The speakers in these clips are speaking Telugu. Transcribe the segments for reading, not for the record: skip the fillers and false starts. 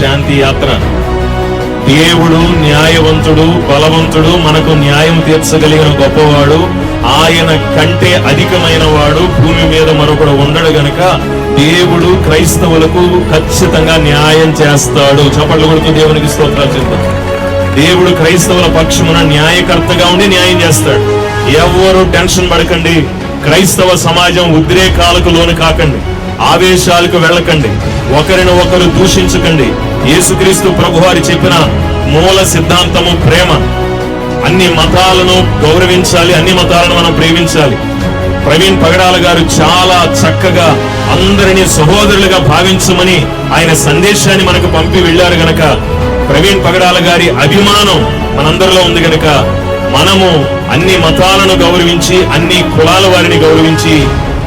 శాంతి యాత్ర. దేవుడు న్యాయవంతుడు, బలవంతుడు, మనకు న్యాయం తీర్చగలిగిన గొప్పవాడు. ఆయన కంటే అధికమైన వాడు భూమి మీద మరొకడు ఉండడు గనక దేవుడు క్రైస్తవులకు ఖచ్చితంగా న్యాయం చేస్తాడు. చప్పట్లు కొడుతూ దేవునికి స్తోత్రాలు చెప్తాం. దేవుడు క్రైస్తవుల పక్షమున న్యాయకర్తగా ఉండి న్యాయం చేస్తాడు. ఎవరు టెన్షన్ పడకండి. క్రైస్తవ సమాజం ఉద్రేకాలకు లోను కాకండి, ఆవేశాలకు వెళ్ళకండి, ఒకరిని ఒకరు దూషించకండి. యేసుక్రీస్తు ప్రభువారు చెప్పిన మూల సిద్ధాంతము ప్రేమ. అన్ని మతాలను గౌరవించాలి, అన్ని మతాలను మనం ప్రేమించాలి. ప్రవీణ్ పగడాల గారు చాలా చక్కగా అందరినీ సహోదరులుగా భావించమని ఆయన సందేశాన్ని మనకు పంపి వెళ్ళారు గనక, ప్రవీణ్ పగడాల గారి అభిమానం మనందరిలో ఉంది గనక మనము అన్ని మతాలను గౌరవించి, అన్ని కులాల వారిని గౌరవించి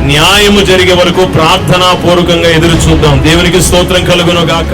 న్యాయము జరిగే వరకు ప్రార్థనా పూర్వకంగా ఎదురు చూద్దాం. దేవునికి స్తోత్రం కలుగును గాక.